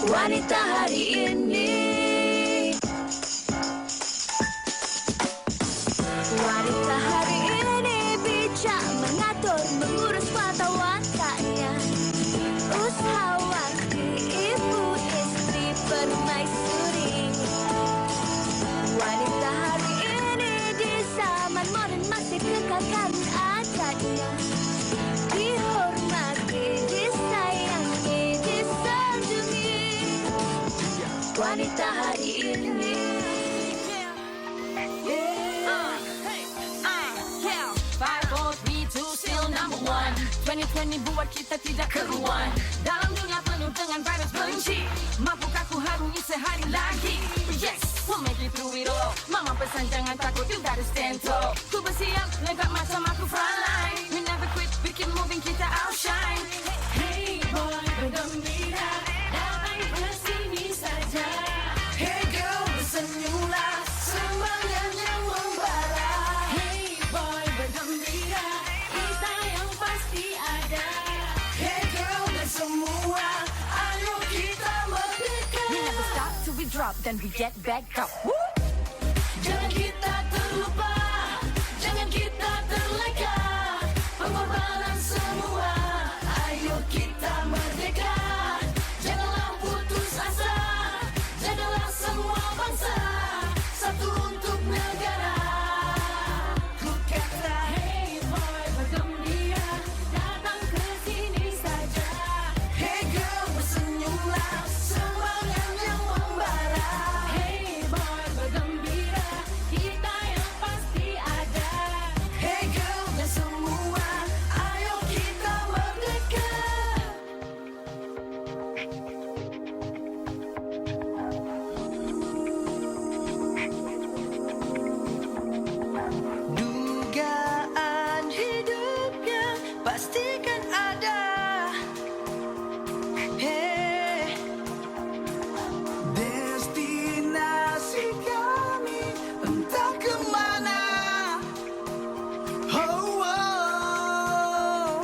Wanita hari ini. Wanita hari ini bijak mengatur, mengurus mata wataknya. Usahawanti, ibu istri permaisuri. Wanita hari ini di zaman modern masih kekalkan adatnya. Dihormati, disayangi, disanjungi. Wanita hari ini. 2020 buat kita tidak keruan. Dalam dunia penuh dengan virus benci, mampukah ku harungi sehari lagi? Yes, we'll make it through it all. Mama pesan jangan takut, you gotta stand tall. Ku bersiap, lengkap macam aku frontline. We never quit, we keep moving, kita outshine. Hey boy, bergembira, datang ke sini saja. Hey girl, bersenyumlah, semangatnya membara. Hey boy, bergembira, kita yang pasti ada. Hey girl, dan semua, ayo kita merdeka. We never stop till we drop, then we get back up. Woo! Jangan kita terlupa, jangan kita terleka. Pengorbanan semua, ayo kita merdeka. Janganlah putus asa, jagalah semua bangsa, satu untuk negara. Ku kata, hey boy, bergembira, datang ke sini saja. Hey girl, bersenyumlah, semangatnya membara. Hey boy, bergembira, kita yang pasti ada. Hey girl, dan semua, ayo kita merdeka. Dugaan hidupnya pastikan ada. Hey, destinasi kami entah kemana. Oh, oh.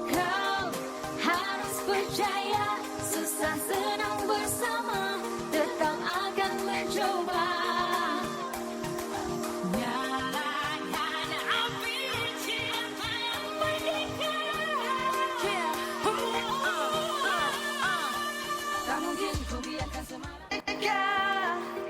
Kau harus percaya, susah senang bersama, tetap akan mencoba. Nyalakan api cinta yang merdeka. Tak mungkin ku biarkan semangat.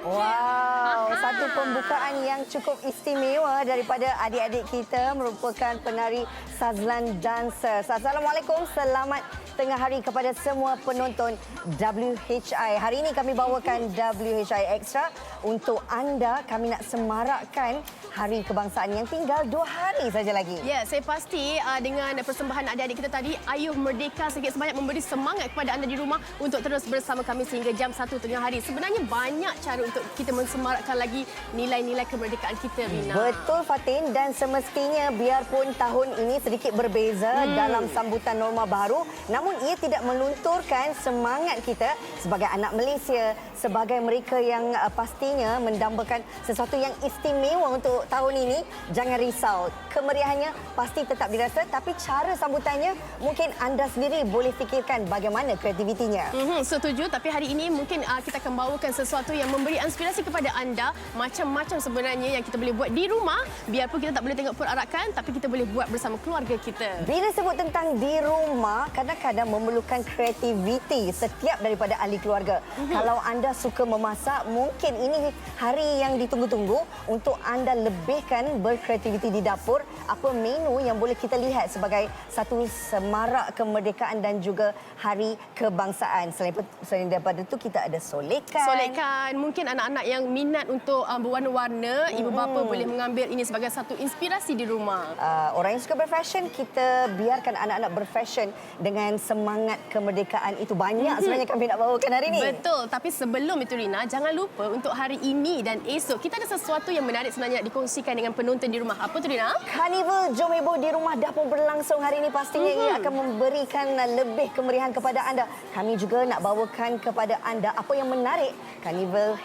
Wow, satu pembukaan yang cukup istimewa daripada adik-adik kita merupakan penari Sazlan Dancers. Assalamualaikum, selamat tengah hari kepada semua penonton WHI. Hari ini kami bawakan WHI Extra untuk anda. Kami nak semarakkan Hari Kebangsaan yang tinggal 2 hari saja lagi. Ya, saya pasti dengan persembahan adik-adik kita tadi, Ayuh Merdeka sedikit sebanyak memberi semangat kepada anda di rumah untuk terus bersama kami sehingga jam 1 tengah hari. Sebenarnya banyak cara untuk kita mensemarakkan lagi nilai-nilai kemerdekaan kita, Rina. Betul, Fatin. Dan semestinya biarpun tahun ini sedikit berbeza dalam sambutan norma baru, namun ia tidak melunturkan semangat kita sebagai anak Malaysia, sebagai mereka yang pastinya mendambakan sesuatu yang istimewa untuk tahun ini. Jangan risau, kemeriahannya pasti tetap dirasa, tapi cara sambutannya mungkin anda sendiri boleh fikirkan bagaimana kreativitinya. Setuju, tapi hari ini mungkin kita akan bawakan sesuatu yang memberi inspirasi kepada anda. Macam-macam sebenarnya yang kita boleh buat di rumah, biarpun kita tak boleh tengok perarakan, tapi kita boleh buat bersama keluarga kita. Bila sebut tentang di rumah, kadang-kadang memerlukan kreativiti setiap daripada ahli keluarga. Kalau anda suka memasak, mungkin ini hari yang ditunggu-tunggu untuk anda lebihkan berkreativiti di dapur. Apa menu yang boleh kita lihat sebagai satu semarak kemerdekaan dan juga Hari Kebangsaan. Selain daripada itu, kita ada solekan. Solekan, mungkin anak-anak yang minat untuk berwarna-warna, ibu bapa boleh mengambil ini sebagai satu inspirasi di rumah. Orang yang suka berfashion, kita biarkan anak-anak berfashion dengan semangat kemerdekaan. Itu banyak sebenarnya kami nak bawakan hari ini. Betul, tapi sebelum itu Rina, jangan lupa untuk hari ini dan esok kita ada sesuatu yang menarik sebenarnya dikongsikan dengan penonton di rumah. Apa tu Rina? Karnival Jom Heboh di Rumah dah pun berlangsung hari ini. Pastinya ia akan memberikan lebih kemeriahan kepada anda. Kami juga nak bawakan kepada anda apa yang menarik Karnival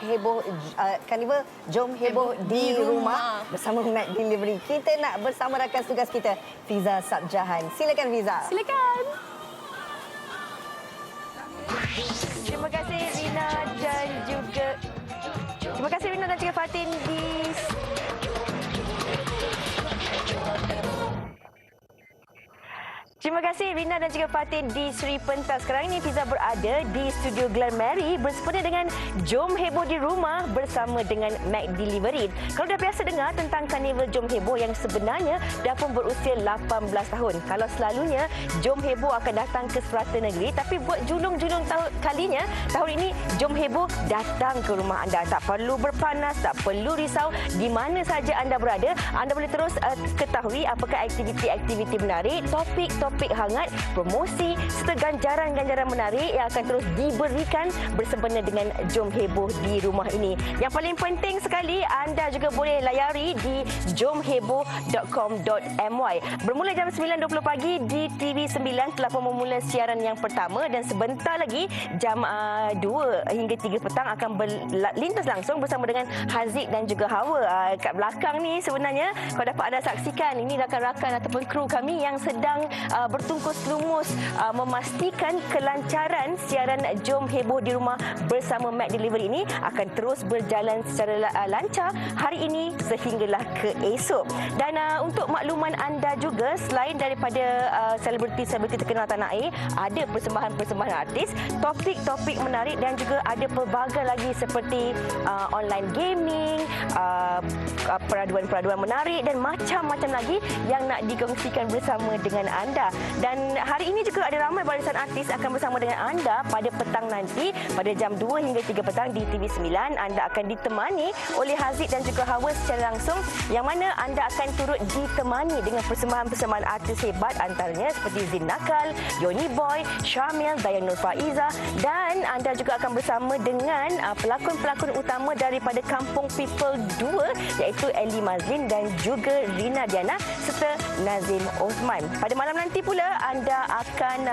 Jom Heboh di Rumah bersama Mac Delivery. Kita nak bersama rakan tugas kita, Fiza Sabjahan. Silakan Fiza. Silakan. Terima kasih dan juga Fatin di Terima kasih Rina dan juga Fatin di Sri Pentas. Sekarang ini Fiza berada di studio Glen Mary bersempena dengan Jom Heboh di Rumah bersama dengan Mac Delivery. Kalau dah biasa dengar tentang karnival Jom Heboh yang sebenarnya dah pun berusia 18 tahun. Kalau selalunya Jom Heboh akan datang ke serata negeri, tapi buat julung-julung kalinya, tahun ini Jom Heboh datang ke rumah anda. Tak perlu berpanas, tak perlu risau di mana saja anda berada. Anda boleh terus ketahui apakah aktiviti-aktiviti menarik, topik hangat, promosi serta ganjaran-ganjaran menarik yang akan terus diberikan bersempena dengan Jom Heboh di rumah ini. Yang paling penting sekali, anda juga boleh layari di jomheboh.com.my. Bermula jam 9.20 pagi di TV9 telah pun memula siaran yang pertama dan sebentar lagi jam 2 hingga 3 petang akan berlintas langsung bersama dengan Haziq dan juga Hawa. Kat belakang ni sebenarnya kalau dapat anda saksikan, ini rakan-rakan ataupun kru kami yang sedang bertungkus lumus memastikan kelancaran siaran Jom Heboh di Rumah bersama Mac Delivery ini akan terus berjalan secara lancar hari ini sehinggalah ke esok. Dan untuk makluman anda juga, selain daripada selebriti-selebriti terkenal tanah air, ada persembahan-persembahan artis, topik-topik menarik dan juga ada pelbagai lagi seperti online gaming, peraduan-peraduan menarik dan macam-macam lagi yang nak dikongsikan bersama dengan anda. Dan hari ini juga ada ramai barisan artis akan bersama dengan anda pada petang nanti pada jam 2 hingga 3 petang di TV9. Anda akan ditemani oleh Haziq dan juga Hawa secara langsung, yang mana anda akan turut ditemani dengan persembahan-persembahan artis hebat antaranya seperti Zin Nakal, Yoni Boy, Syamil, Dayan Nur Faiza, dan anda juga akan bersama dengan pelakon-pelakon utama daripada Kampung People 2 iaitu Eli Mazlin dan juga Rina Diana serta Nazim Osman. Pada malam nanti pula anda akan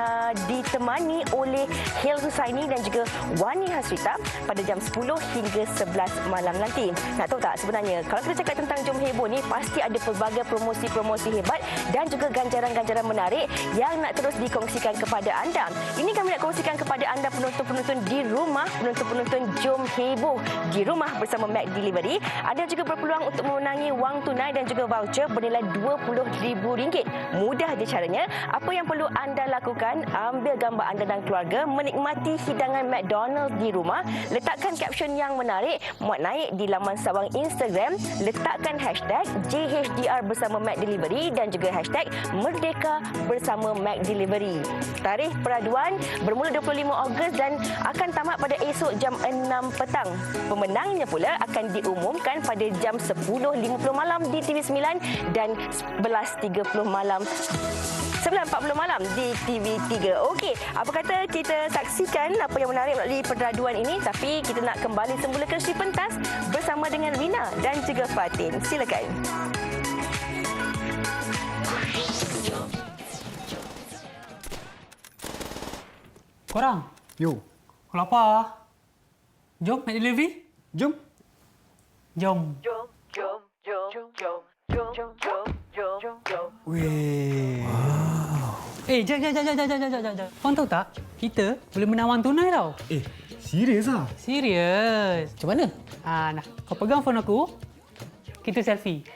ditemani oleh Hil Husaini dan juga Wani Hasrita pada jam 10 hingga 11 malam nanti. Nak tahu tak sebenarnya kalau kita cakap tentang Jom Heboh ni pasti ada pelbagai promosi-promosi hebat dan juga ganjaran-ganjaran menarik yang nak terus dikongsikan kepada anda. Ini kami nak kongsikan kepada anda penonton-penonton di rumah, penonton-penonton Jom Heboh di Rumah bersama Mac Delivery. Anda juga berpeluang untuk memenangi wang tunai dan juga voucher bernilai RM20,000. Mudah je caranya. Apa yang perlu anda lakukan, ambil gambar anda dan keluarga menikmati hidangan McDonald's di rumah, letakkan caption yang menarik, muat naik di laman sawang Instagram, letakkan hashtag JHDR bersama Mac Delivery dan juga hashtag Merdeka bersama Mac Delivery. Tarikh peraduan bermula 25 Ogos dan akan tamat pada esok jam 6 petang. Pemenangnya pula akan diumumkan pada jam 10.50 malam di TV9 dan 11.30 malam 9.40 malam di TV3. Okey, apa kata kita saksikan apa yang menarik melalui peraduan ini, tapi kita nak kembali semula ke Sri Pentas bersama dengan Rina dan juga Fatin. Silakan. Korang, Yo, kau lapar? Jom, Mac Delivery? jom. Jom. Weh. Jap. Korang tahu tak? Kita boleh menang wang tunai tau. Serius ah? Serius. Macam mana? Nah, kau pegang phone aku. Kita selfie.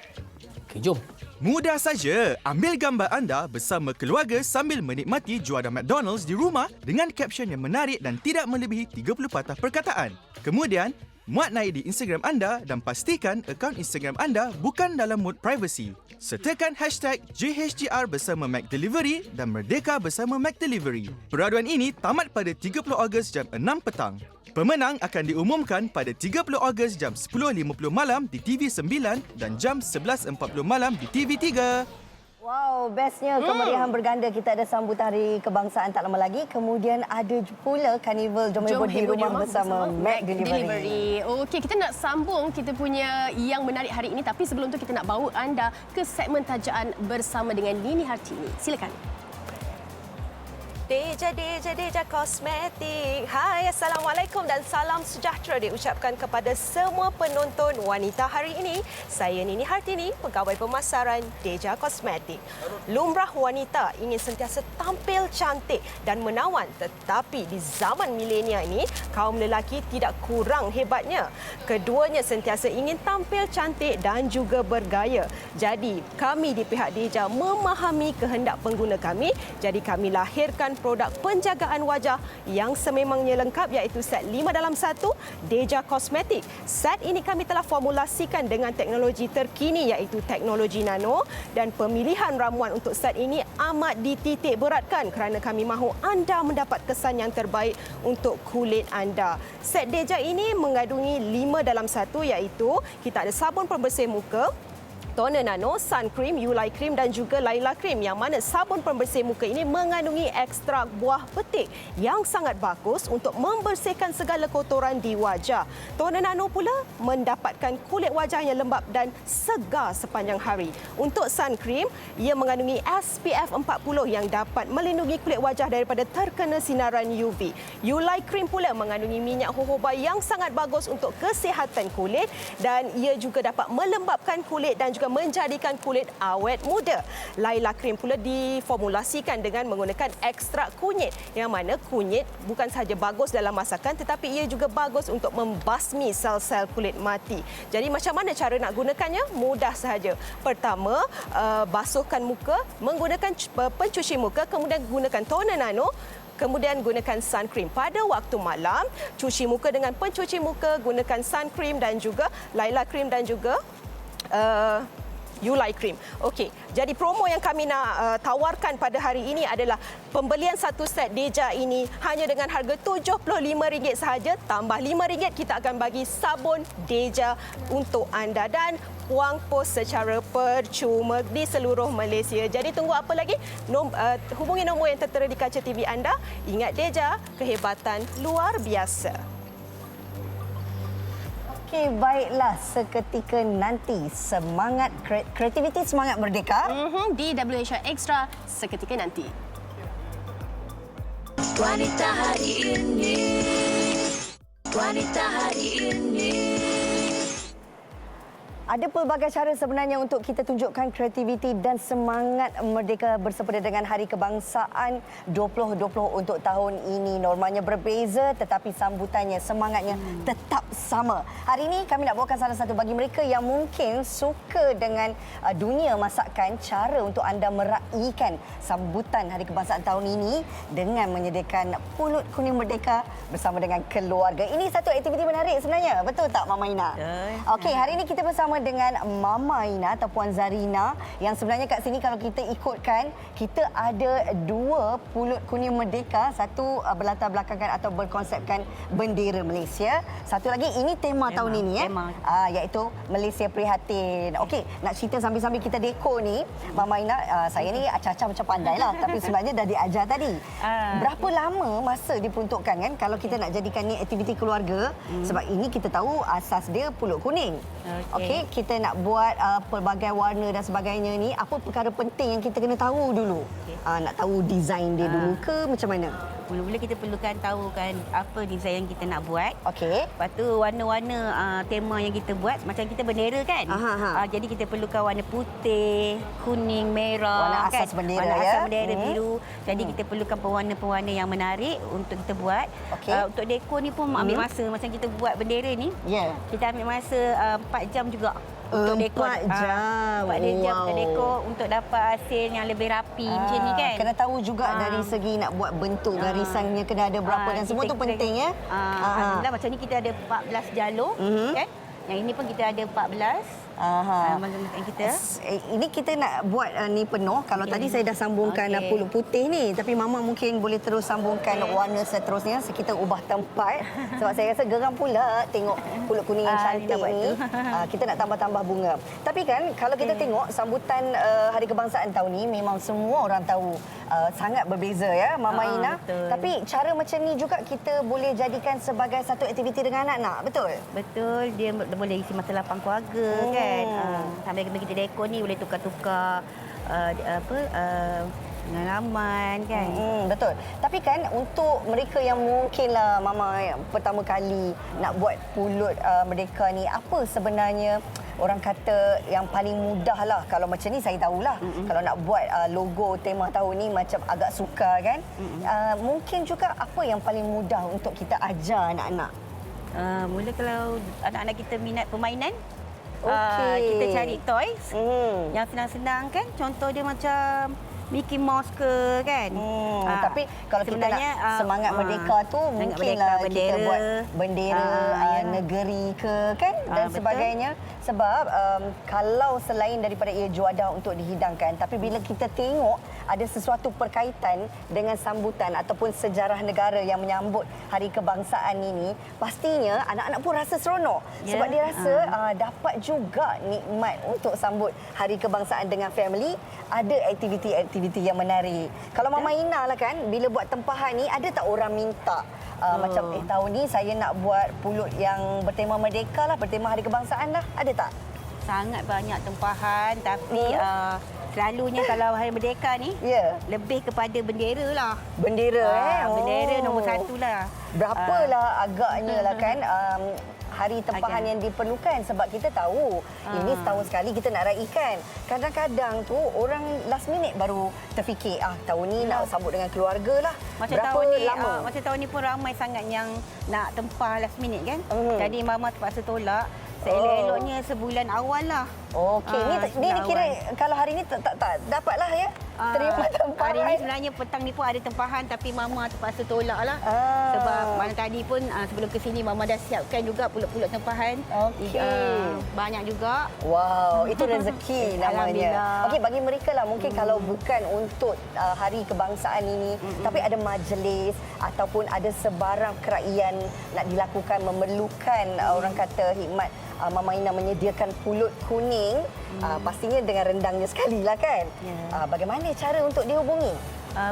Okey, jom. Mudah saja, ambil gambar anda bersama keluarga sambil menikmati juadah McDonald's di rumah dengan caption yang menarik dan tidak melebihi 30 patah perkataan. Kemudian, muat naik di Instagram anda dan pastikan akaun Instagram anda bukan dalam mode privacy. Sertakan hashtag JHGR bersama Mac Delivery dan Merdeka bersama Mac Delivery. Peraduan ini tamat pada 30 Ogos jam 6 petang. Pemenang akan diumumkan pada 30 Ogos jam 10.50 malam di TV9 dan jam 11.40 malam di TV3. Wow, bestnya kemeriahan berganda. Kita ada sambutan Hari Kebangsaan tak lama lagi. Kemudian ada pula karnival Jom Heboh di Rumah bersama Mac Delivery. Okey, kita nak sambung kita punya yang menarik hari ini, tapi sebelum tu kita nak bawa anda ke segmen tajaan bersama dengan Nini Hartini. Silakan. Deja Kosmetik. Hai, Assalamualaikum dan salam sejahtera diucapkan kepada semua penonton wanita hari ini. Saya Nini Hartini, pegawai pemasaran Deja Kosmetik. Lumrah wanita ingin sentiasa tampil cantik dan menawan, tetapi di zaman milenial ini, kaum lelaki tidak kurang hebatnya. Keduanya sentiasa ingin tampil cantik dan juga bergaya. Jadi, kami di pihak Deja memahami kehendak pengguna kami, jadi kami lahirkan produk penjagaan wajah yang sememangnya lengkap iaitu set 5 dalam 1 Deja Kosmetik. Set ini kami telah formulasikan dengan teknologi terkini iaitu teknologi nano dan pemilihan ramuan untuk set ini amat dititik beratkan kerana kami mahu anda mendapat kesan yang terbaik untuk kulit anda. Set Deja ini mengandungi 5 dalam 1 iaitu kita ada sabun pembersih muka, toner nano, sun cream, Ulay cream dan juga Laila cream yang mana sabun pembersih muka ini mengandungi ekstrak buah petik yang sangat bagus untuk membersihkan segala kotoran di wajah. Toner nano pula mendapatkan kulit wajah yang lembap dan segar sepanjang hari. Untuk sun cream, ia mengandungi SPF 40 yang dapat melindungi kulit wajah daripada terkena sinaran UV. Ulay cream pula mengandungi minyak jojoba yang sangat bagus untuk kesihatan kulit dan ia juga dapat melembapkan kulit dan juga menjadikan kulit awet muda. Laila cream pula diformulasikan dengan menggunakan ekstrak kunyit yang mana kunyit bukan sahaja bagus dalam masakan tetapi ia juga bagus untuk membasmi sel-sel kulit mati. Jadi macam mana cara nak gunakannya? Mudah sahaja. Pertama, basuhkan muka menggunakan pencuci muka, kemudian gunakan toner nano, kemudian gunakan sun cream. Pada waktu malam, cuci muka dengan pencuci muka, gunakan sun cream dan juga Laila cream dan juga Ulay cream. Okey, jadi promo yang kami nak tawarkan pada hari ini adalah pembelian satu set Deja ini hanya dengan harga RM75 sahaja. Tambah RM5 kita akan bagi sabun Deja untuk anda dan wang pos secara percuma di seluruh Malaysia. Jadi tunggu apa lagi? Hubungi nombor yang tertera di kaca TV anda. Ingat Deja, kehebatan luar biasa. Okey, baiklah, seketika nanti semangat kreativiti, semangat merdeka Di WHR Extra seketika nanti. Wanita hari ini, wanita hari ini. Ada pelbagai cara sebenarnya untuk kita tunjukkan kreativiti dan semangat merdeka bersempena dengan Hari Kebangsaan 2020 untuk tahun ini. Normanya berbeza tetapi sambutannya, semangatnya tetap sama. Hari ini kami nak bawakan salah satu bagi mereka yang mungkin suka dengan dunia masakan, cara untuk anda meraihkan sambutan Hari Kebangsaan tahun ini dengan menyediakan pulut kuning merdeka bersama dengan keluarga. Ini satu aktiviti menarik sebenarnya. Betul tak Mama Ina? Okey, hari ini kita bersama dengan Mama Ina atau Puan Zarina yang sebenarnya kat sini kalau kita ikutkan kita ada dua pulut kuning merdeka, satu berlatar belakangkan atau berkonsepkan bendera Malaysia, satu lagi ini tema tahun ini iaitu Malaysia Prihatin. Okey, nak cerita sambil-sambil kita dekor ni Mama Ina, saya ni acah-acah macam pandai lah tapi sebenarnya dah diajar tadi. Berapa lama masa diperuntukkan kan kalau kita nak jadikan ni aktiviti keluarga sebab ini kita tahu asas dia pulut kuning. Okey, kita nak buat pelbagai warna dan sebagainya ni, apa perkara penting yang kita kena tahu dulu? Nak tahu design dia dulu ke macam mana? Mula-mula kita perlukan tahu kan apa design yang kita nak buat. Okey. Lepas tu warna-warna tema yang kita buat macam kita bendera kan. Jadi kita perlukan warna putih, kuning, merah. Warna kan? asas bendera warna ya. asas bendera biru. Jadi kita perlukan pewarna-pewarna yang menarik untuk kita buat. Okey. Untuk dekor ni pun ambil masa. Macam kita buat bendera ni. Ya. Kita ambil masa 4 jam juga. Untuk dekor 4 jam. 4 jam untuk dekor untuk dapat hasil yang lebih rapi macam ni kan. Kena tahu juga dari segi nak buat bentuk garisannya kena ada berapa dan semua tu penting ya. Alhamdulillah macam ni kita ada 14 jalur kan. Yang ini pun kita ada 14. Kita. Ini kita nak buat ni penuh. Kalau tadi saya dah sambungkan pulut putih ni, tapi Mama mungkin boleh terus sambungkan warna seterusnya. Kita ubah tempat sebab saya rasa geram pula tengok pulut kuning yang cantik ni. Kita nak tambah-tambah bunga. Tapi kan kalau kita tengok sambutan Hari Kebangsaan tahun ni memang semua orang tahu sangat berbeza ya Mama Ina. Betul. Tapi cara macam ni juga kita boleh jadikan sebagai satu aktiviti dengan anak-anak, betul? Betul, dia boleh isi masa lapang keluarga kan. Sambil kita dekor ni boleh tukar-tukar pengalaman kan. Betul. Tapi kan untuk mereka yang mungkinlah Mama yang pertama kali nak buat pulut Merdeka ni, apa sebenarnya orang kata yang paling mudah lah? Kalau macam ni saya tahulah. Kalau nak buat logo tema tahun ni macam agak sukar kan. Mungkin juga apa yang paling mudah untuk kita ajar anak-anak? Mula kalau anak-anak kita minat permainan, Okey. kita cari toys yang senang-senang kan. Contoh dia macam Mickey Mouse ke kan. Tapi kalau kita sebenarnya, nak semangat merdeka tu mungkinlah kita bendera, buat bendera negeri ke kan dan betul. sebagainya. Sebab kalau selain daripada ia juadah untuk dihidangkan, tapi bila kita tengok ada sesuatu perkaitan dengan sambutan ataupun sejarah negara yang menyambut Hari Kebangsaan ini, pastinya anak-anak pun rasa seronok. Sebab dia rasa dapat juga nikmat untuk sambut Hari Kebangsaan dengan family, ada aktiviti-aktiviti yang menarik. Kalau Mama Ina lah kan, bila buat tempahan ni, ada tak orang minta macam tahun ni saya nak buat pulut yang bertema Merdeka lah, bertema Hari Kebangsaan lah, ada tak? Sangat banyak tempahan, tapi selalunya kalau Hari Merdeka ni lebih kepada bendera lah. Bendera Bendera nombor 1 lah. Berapalah agaknya lah kan hari tempahan yang diperlukan, sebab kita tahu ini setahun sekali kita nak raikan. Kadang-kadang tu orang last minute baru terfikir tahun ni nak sambut dengan keluarga lah. Macam berapa tahun ni, lama? macam tahun ni pun ramai sangat yang nak tempah last minute kan. Jadi Mama terpaksa tolak. Seelok-eloknya sebulan awal lah. Okey, ni kira kalau hari ni tak dapatlah ya. Terima tempahan. Hari ni sebenarnya petang ni pun ada tempahan, tapi Mama terpaksa tolak lah. Sebab mana tadi pun sebelum ke sini Mama dah siapkan juga pulut-pulut tempahan. Banyak juga. Wow, itu rezeki namanya. Alhamdulillah. Okey, bagi mereka lah mungkin kalau bukan untuk Hari Kebangsaan ini, tapi ada majlis ataupun ada sebarang keraian nak dilakukan memerlukan orang kata khidmat Mama Ina menyediakan pulut kuning, pastinya dengan rendangnya sekali lah kan. Bagaimana cara untuk dihubungi?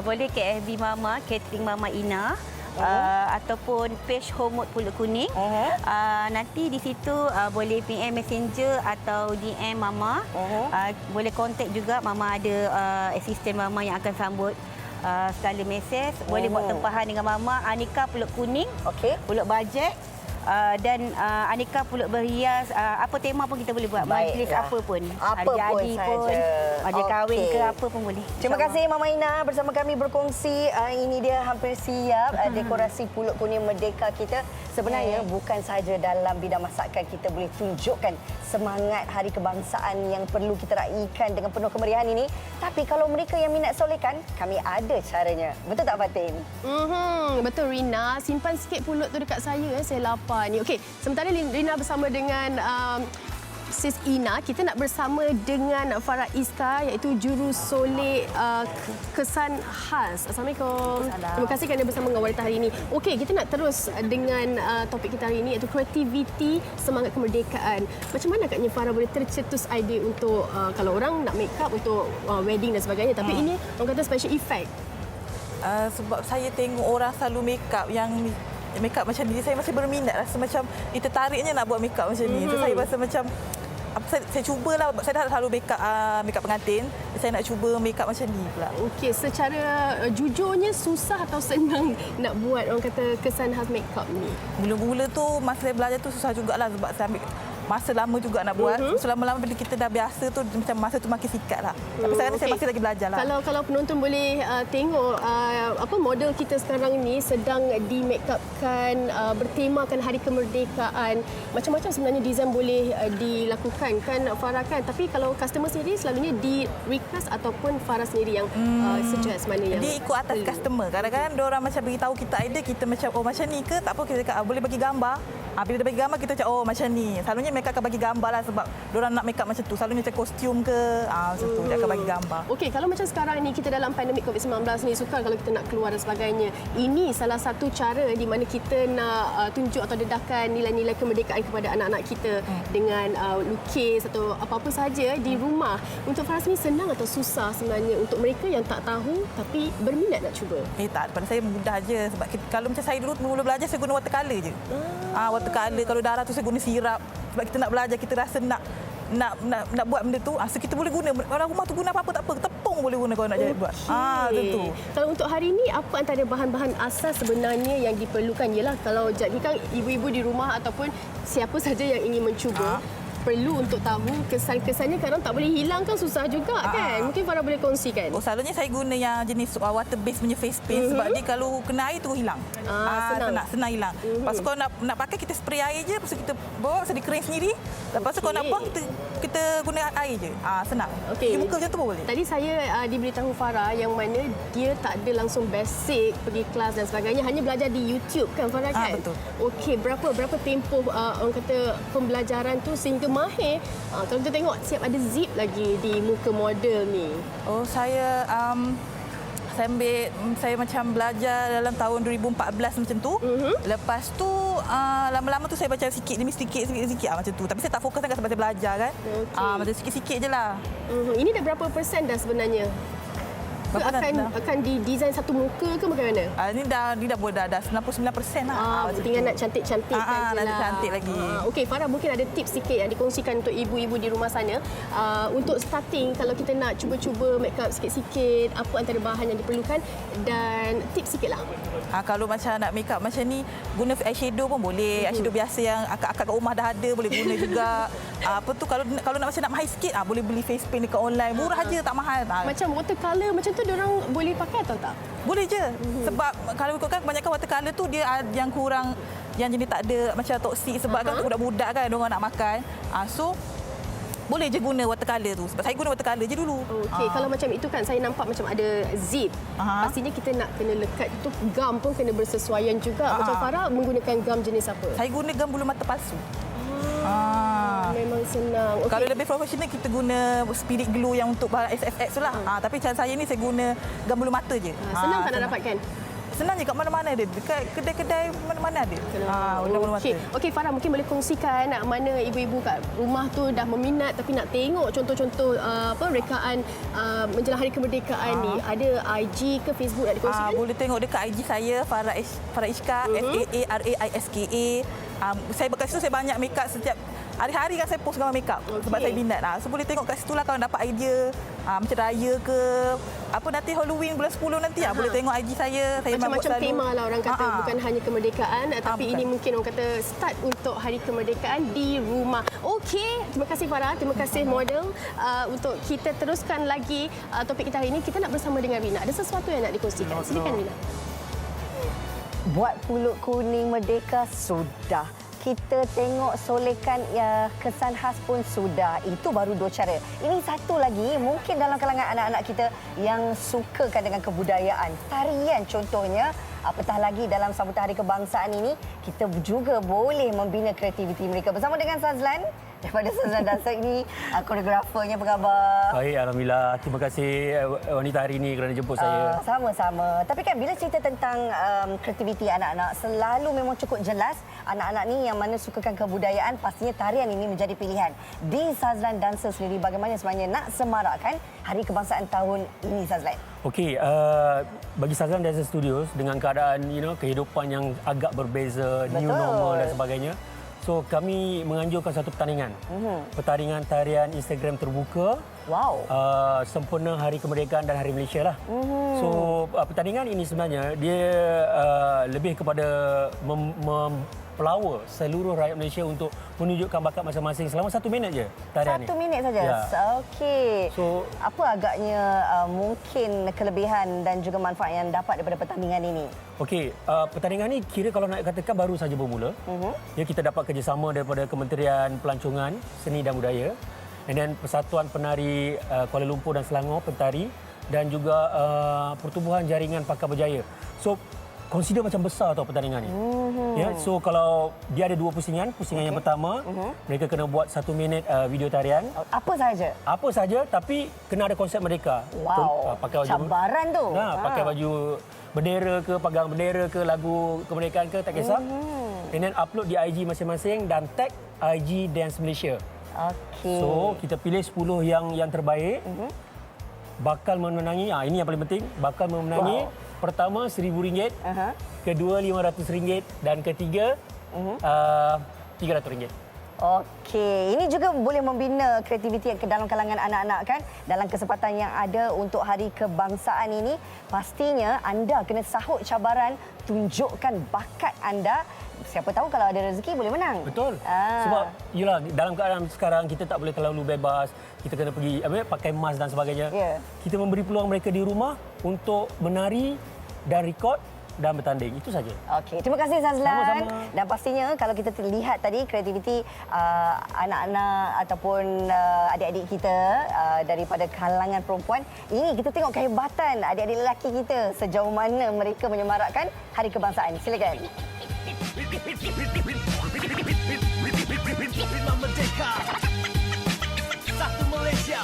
Boleh ke FB Mama, Catering Mama Ina. Ataupun page Homemade Pulut Kuning. Nanti di situ boleh PM Messenger atau DM Mama. Boleh kontak juga, Mama ada asisten Mama yang akan sambut segala mesej. Boleh buat tempahan dengan Mama. Aneka Pulut Kuning, pulut bajet. Dan aneka pulut berhias, apa tema pun kita boleh buat. Majlis apa pun. Apa ada pun jadi pun, ada kahwin ke apa pun boleh. Terima kasih Mama Ina bersama kami berkongsi. Ini dia hampir siap dekorasi pulut kuning Merdeka kita. Sebenarnya bukan sahaja dalam bidang masakan kita boleh tunjukkan semangat Hari Kebangsaan yang perlu kita raikan dengan penuh kemeriahan ini. Tapi kalau mereka yang minat solehkan, kami ada caranya. Betul tak Fatin? Betul Rina. Simpan sikit pulut tu dekat saya. Saya lapar ni. Okey, sementara Rina bersama dengan Sis Ina, kita nak bersama dengan Farah Iska, iaitu juru soleh kesan khas. Assalamualaikum. Terima kasih kerana bersama dengan Wanita hari ini. Okey, kita nak terus dengan topik kita hari ini, iaitu kreativiti semangat kemerdekaan. Macam mana agaknya Farah boleh tercetus idea untuk kalau orang nak make up untuk wedding dan sebagainya, tapi ini orang kata special effect. Sebab saya tengok orang selalu make up yang make up macam ni, saya masih berminat, rasa macam tertariknya nak buat make up macam ni. So saya rasa macam saya cubalah, saya dah selalu make up pengantin, saya nak cuba make up macam ni pula. Okey, secara jujurnya susah atau senang nak buat orang kata kesan khas make up ni? Mula-mula tu masa saya belajar tu susah jugalah, sebab saya ambil masa lama juga nak buat. Selama-lama bila kita dah biasa tu macam masa tu makin sikat lah. Tapi sekarang saya masih lagi belajar lah. Kalau penonton boleh tengok apa model kita sekarang ni sedang di make upkan bertemakan Hari Kemerdekaan. Macam-macam sebenarnya design boleh dilakukan kan Farah kan. Tapi kalau customer sendiri selalunya di request ataupun Farah sendiri yang suggest mana yang dia ikut atas customer. Kadang-kadang diorang macam beritahu kita idea, kita macam macam ni ke, tak apa kita cakap boleh bagi gambar. Bila dia bagi gambar kita cakap macam ni. Selalunya mereka akan bagi gambar lah, sebab diorang nak make up macam tu. Selalunya macam kostum ke, macam tu dia akan bagi gambar. Okey, kalau macam sekarang ni kita dalam pandemik COVID-19 ni, sukar kalau kita nak keluar dan sebagainya. Ini salah satu cara di mana kita nak tunjuk atau dedahkan nilai-nilai kemerdekaan kepada anak-anak kita dengan lukis atau apa-apa saja di rumah. Untuk Farah ni senang atau susah sebenarnya untuk mereka yang tak tahu tapi berminat nak cuba? Tak, pada saya mudah je. Sebab kalau macam saya dulu mula belajar, saya guna watercolour je. Watercolour, kalau darah tu saya guna sirap. Sebab kita nak belajar, kita rasa nak buat benda tu, so kita boleh guna. Orang rumah tu guna apa-apa tak apa, tepung pun boleh guna kalau nak jadi buat. Tentu. Kalau untuk hari ini, apa antara bahan-bahan asas sebenarnya yang diperlukan? Ialah kalau jadi kan ibu-ibu di rumah ataupun siapa saja yang ingin mencuba, perlu untuk tahu kesan-kesannya kadang tak boleh hilang kan, susah juga kan. Mungkin Farah boleh kongsikan. Selalunya saya guna yang jenis water base punya face paint sebab dia kalau kena air tu hilang. Senang hilang. Lepas tu kalau nak pakai kita spray air je, lepas tu kita bawa masa dia kering sendiri. Lepas tu kalau nak buang kita guna air je. Senang. Cuci muka macam tu pun boleh. Tadi saya diberitahu Farah yang mana dia tak ada langsung basic pergi kelas dan sebagainya, hanya belajar di YouTube kan Farah kan? Betul. Okey, berapa tempoh orang kata pembelajaran tu sehingga mahir? Kalau kita tengok siap ada zip lagi di muka model ni. Saya macam belajar dalam tahun 2014 macam tu. Lepas tu lama-lama tu saya baca sikit demi sikit macam tu. Tapi saya tak fokus sangat sebab saya belajar kan. Macam sikit-sikit je lah. Ini dah berapa persen dah sebenarnya? Akan didesain satu muka ke bagaimana? Ini dah 99% lah. Tinggal nak cantik-cantikkan je lah. Cantik lagi. Okey, Farah mungkin ada tips sikit yang dikongsikan untuk ibu-ibu di rumah sana. Untuk starting, kalau kita nak cuba-cuba make up sikit-sikit, apa antara bahan yang diperlukan dan tips sikit lah. Kalau macam nak make up macam ni, guna eyeshadow pun boleh. Eyeshadow biasa yang akak-akak kat rumah dah ada, boleh guna juga. Kalau nak macam nak mahir sikit, boleh beli face paint dekat online. Murah je, tak mahal. Macam watercolour macam tu, diorang boleh pakai atau tak? Boleh je. Sebab kalau ikutkan kebanyakan watercolour tu dia yang kurang, yang jenis tak ada macam toksik sebab kan budak-budak kan diorang nak makan. So boleh je guna watercolour tu. Sebab saya guna watercolour je dulu. Okey, kalau macam itu kan saya nampak macam ada zip. Pastinya kita nak kena lekat tu, gam pun kena bersesuaian juga. Macam Farah menggunakan gam jenis apa? Saya guna gam bulu mata palsu. Memang senang. Okay. Kalau lebih profesional kita guna spirit glue yang untuk bahan SFX tu lah. Tapi macam saya ni saya guna gam bulu mata je. Senang tak nak dapatkan? Senang je, kat mana-mana ada. Dekat kedai-kedai mana-mana ada. Bulu mata. Okey, Farah mungkin boleh kongsikan mana ibu-ibu kat rumah tu dah meminat tapi nak tengok contoh-contoh rekaan menjelang Hari Kemerdekaan ni. Ada IG ke Facebook nak dikongsikan? Boleh tengok dekat IG saya, Farah Iska, FAARAISKA. Saya bekas situ saya banyak make up setiap hari-hari kan saya post gambar make up sebab saya minat lah. So boleh tengok kat situ lah kalau dapat idea macam raya ke nanti Halloween bulan 10 nanti boleh tengok IG saya. Macam-macam tema lah orang kata, bukan hanya kemerdekaan tapi ini mungkin orang kata start untuk Hari Kemerdekaan di rumah. Okey, terima kasih Farah, terima kasih model. Untuk kita teruskan lagi topik kita hari ini, kita nak bersama dengan Rina. Ada sesuatu yang nak dikongsikan. Silakan Rina. Buat pulut kuning merdeka sudah. Kita tengok solekan kesan khas pun sudah. Itu baru dua cara. Ini satu lagi, mungkin dalam kalangan anak-anak kita yang sukakan dengan kebudayaan. Tarian contohnya, apatah lagi dalam sambutan Hari Kebangsaan ini, kita juga boleh membina kreativiti mereka. Bersama dengan Sazlan, daripada Sazlan Dancer ini, koreografernya, apa khabar? Baik, Alhamdulillah. Terima kasih wanita hari ini kerana jemput saya. Sama-sama. Tapi kan bila cerita tentang kreativiti anak-anak, selalu memang cukup jelas anak-anak ni yang mana sukakan kebudayaan, pastinya tarian ini menjadi pilihan. Di Sazlan Dancer sendiri, bagaimana sebenarnya nak semarakkan Hari Kebangsaan tahun ini, Sazlan? Okey, bagi Sazlan Dancer Studios dengan keadaan kehidupan yang agak berbeza, new normal dan sebagainya. So kami menganjurkan satu pertandingan. Pertandingan tarian Instagram terbuka. Wow. Sempena Hari Kemerdekaan dan Hari Malaysia lah. So pertandingan ini sebenarnya dia lebih kepada mempelawa seluruh rakyat Malaysia untuk menunjukkan bakat masing-masing selama 1 minit je tarian ni. 1 minit saja? Ya. Okey. So, apa agaknya mungkin kelebihan dan juga manfaat yang dapat daripada pertandingan ini? Okey, pertandingan ni kira kalau nak katakan baru saja bermula. Ya, kita dapat kerjasama daripada Kementerian Pelancongan, Seni dan Budaya, and then Persatuan Penari Kuala Lumpur dan Selangor, Pentari, dan juga Pertubuhan Jaringan Pakar Berjaya. So, consider macam besar tau pertandingan ni. Ya, so kalau dia ada 2 pusingan, pusingan yang pertama, mereka kena buat 1 minit video tarian. Apa sahaja? Apa saja, tapi kena ada konsep mereka. Wow, pakai baju, cabaran tu. Pakai baju bendera ke, pagang bendera ke, lagu kemerdekaan ke, tak kisah. And then upload di IG masing-masing dan tag IG Dance Malaysia. Okey. So, kita pilih 10 yang terbaik. Bakal memenangi, ini yang paling penting, bakal memenangi pertama RM1,000, kedua RM500 dan ketiga RM300. Okey, ini juga boleh membina kreativiti ke dalam kalangan anak-anak kan. Dalam kesempatan yang ada untuk Hari Kebangsaan ini, pastinya anda kena sahut cabaran, tunjukkan bakat anda. Siapa tahu kalau ada rezeki boleh menang. Betul. Sebab yalah, dalam keadaan sekarang kita tak boleh terlalu bebas. Kita kena pergi pakai mask dan sebagainya. Ya. Kita memberi peluang mereka di rumah untuk menari dan rekod dan bertanding. Itu saja. Okey, terima kasih Sazlan. Sama-sama. Dan pastinya kalau kita lihat tadi kreativiti anak-anak ataupun adik-adik kita daripada kalangan perempuan, ini kita tengok kehebatan adik-adik lelaki kita sejauh mana mereka menyemarakkan Hari Kebangsaan. Silakan. Satu Malaysia,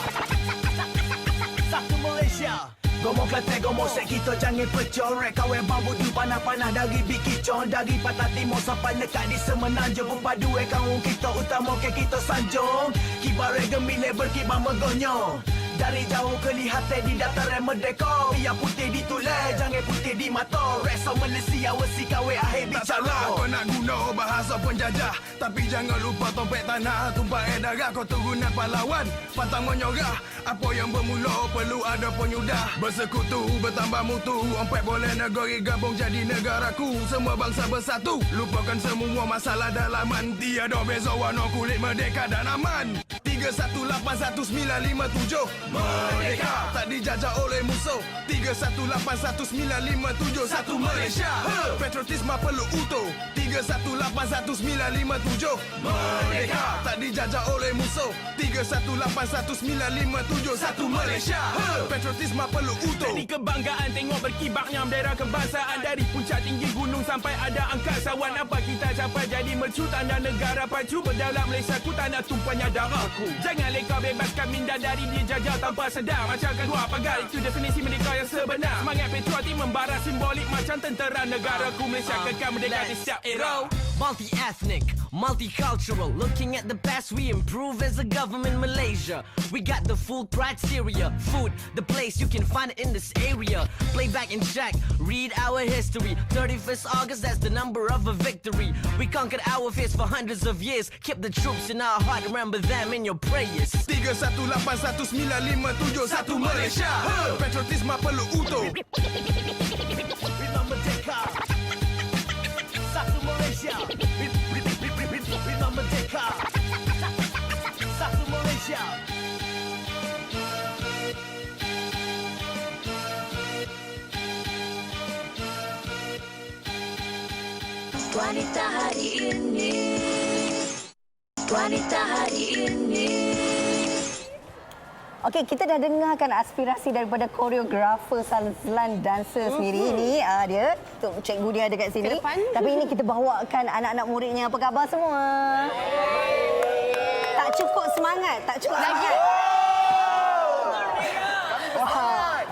satu Malaysia. Gomong Kelantan, gomong set kita jangan pecorek. Kawan bambu tu panah-panah dari Bikicon. Dari Patah Timur sampai dekat di Semenanjung. Berpadu kaum kita utama ke kita sanjung. Kibar gembira berkibar megonyong. Dari jauh kelihatan di dataran merdeka. Biar putih ditulis, jangan putih di mata. Rasa Malaysia, wasi kawe akhir bicara. Tak salah kau nak guna bahasa penjajah, tapi jangan lupa topek tanah. Tumpah darah kau turunan pahlawan. Pantang menyorah, apa yang bermula perlu ada penyudah. Bersekutu, bertambah mutu. Empat boleh negeri gabung jadi negaraku. Semua bangsa bersatu, lupakan semua masalah dalaman. Tiada beza warna kulit, merdeka dan aman. 318197 Merdeka, tak dijajah oleh musuh. 318197 Satu Malaysia. Patriotisme perlu utuh. 318197 Merdeka, tak dijajah oleh musuh. 318197 Satu Malaysia. Patriotisme perlu utuh. Jadi kebanggaan tengok berkibarnya bendera kebangsaan. Dari puncak tinggi gunung sampai ada angkasawan. Apa kita capai jadi mercu tanda negara pacu. Berdaulat Malaysia ku tanda tumpahnya darahku. Jangan leka bebaskan minda dari dijajah tanpa sedar. Macamkan dua pagar, itu definisi merdeka yang sebenar. Semangat patriotik membara simbolik macam tentera negaraku. Malaysia kekal merdeka di setiap era. Multi-ethnic, multicultural. Looking at the past, we improve as a government Malaysia. We got the full criteria. Food, the place you can find it in this area. Play back and check, read our history. 31st August, that's the number of a victory. We conquered our fears for hundreds of years. Keep the troops in our heart, remember them in your prayers. 318197 Satu Malaysia. Patriotisme perlu utuh. Merdeka, satu Malaysia. Merdeka, satu Malaysia. Wanita hari ini, wanita hari ini. Okey, kita dah dengarkan aspirasi daripada koreografer Sazlan dancer sendiri. Ini dia, cikgu dia ada kat sini. Tapi ini kita bawakan anak-anak muridnya. Apa khabar semua? Tak cukup semangat, tak cukup semangat.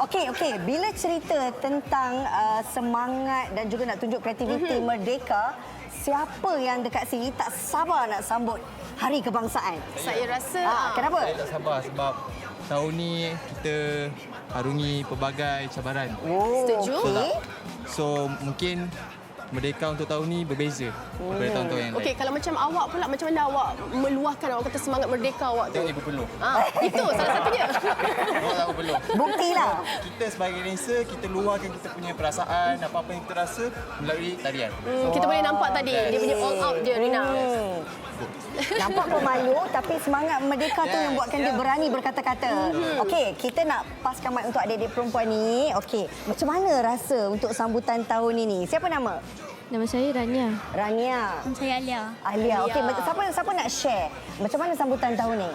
Okey. Bila cerita tentang semangat dan juga nak tunjuk kreativiti merdeka, siapa yang dekat sini tak sabar nak sambut Hari Kebangsaan? Saya rasa... Kenapa? Saya tak sabar sebab tahun ni kita harungi pelbagai cabaran. Setuju. So mungkin merdeka untuk tahun ni berbeza daripada tahun-tahun yang lain. Okey, kalau macam awak pula, macam mana awak meluahkan awak kata semangat merdeka awak tu? Tengok ibu peluh. Itu salah satunya. Tengok ibu peluh. Buktilah. Kita sebagai dancer, kita luahkan kita punya perasaan, apa-apa yang kita rasa melalui tarian. Kita boleh nampak tadi, dia punya all out je, Rina. Nampak pemalu tapi semangat merdeka tu yang buatkan dia berani berkata-kata. Okey, kita nak paskan mic untuk adik-adik perempuan ni. Okey, macam mana rasa untuk sambutan tahun ini? Siapa nama? Nama saya Rania. Rania. Saya Alia. Alia. Okey, siapa nak share? Macam mana sambutan tahun ni?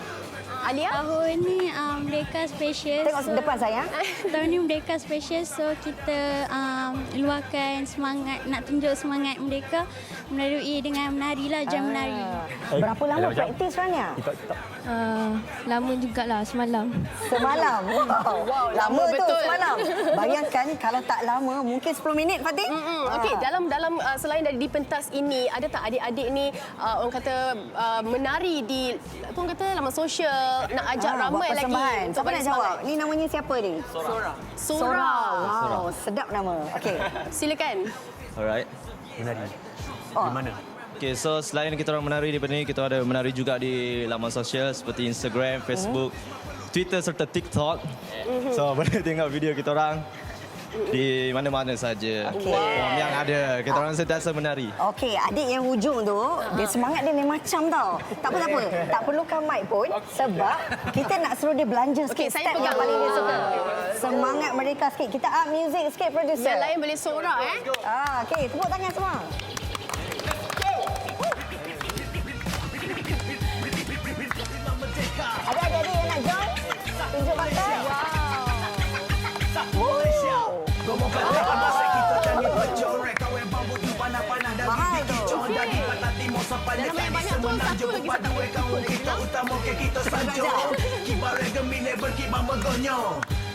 Alia? Tahun ni Merdeka Special. Tengok depan sayang. Tahun ni Merdeka Special, so kita luahkan semangat, nak tunjuk semangat Merdeka melalui dengan menari lah, jam menari. Berapa lama praktis Rania? Lama jugalah, semalam. Semalam? Wow, lama tu betul. semalam. Bayangkan kalau tak lama, mungkin 10 minit Fatih. Okey, dalam selain dari di pentas ini, ada tak adik-adik ni orang kata menari di apa orang kata laman sosial, nak ajak ramai lagi. Siapa nak jawab? Ni namanya siapa ni? Sora. Wow, sedap nama. Okey. Silakan. Alright. Menari. Di mana? Okay, so selain kita orang menari di sini, kita ada menari juga di laman sosial seperti Instagram, Facebook, Twitter serta TikTok. So boleh tengok video kita orang di mana-mana saja. Form yang ada, kita orang sentiasa menari. Okey, adik yang hujung tu, dia semangat dia lain macam tau. Tak apa. Tak perlukan mic pun sebab kita nak suruh dia belanja sikit. Saya Step yang pegang. paling dia suka. Semangat mereka sikit. Kita up music sikit, producer. Yang lain boleh sorak Okey, tepuk tangan semua. Ada adik-adik yang nak join? Tunjuk bakat. Mahal tu. Dalam banyak-banyak tu, satu lagi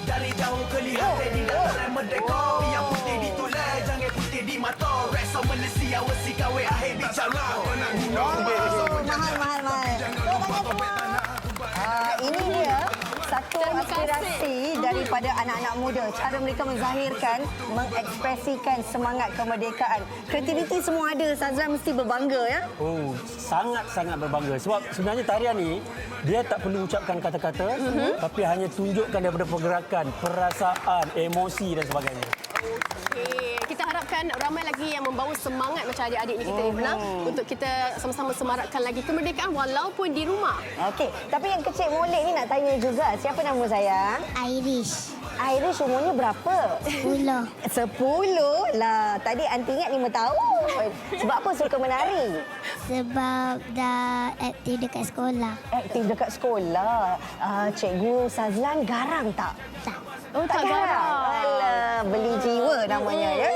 dari jauh kelihatan di dataran merdeka. Yang putih ditulis, jangan putih di mata. Rasa Malaysia, wasi kawe akhir bicara. Mahal. Ini dia satu aspirasi daripada anak-anak muda. Cara mereka menzahirkan, mengekspresikan semangat kemerdekaan. Kreativiti semua ada. Sazlan mesti berbangga ya. Oh, sangat-sangat berbangga. Sebab sebenarnya tarian ni, dia tak perlu ucapkan kata-kata, tapi hanya tunjukkan daripada pergerakan, perasaan, emosi dan sebagainya. Kita harapkan ramai lagi yang membawa semangat macam adik-adik ni kita menang untuk kita sama-sama semarakkan lagi kemerdekaan walaupun di rumah. Okey, tapi yang kecil molek ni nak tanya juga. Siapa nama sayang? Irish. Irish umurnya berapa? 10. 10 lah. Tadi anti ingat 5 tahun. Sebab apa suka menari? Sebab dah aktif dekat sekolah. Aktif dekat sekolah. Cikgu Sazlan garang tak? Tak. Oh, tak garang. Alah, beli jiwa namanya ya.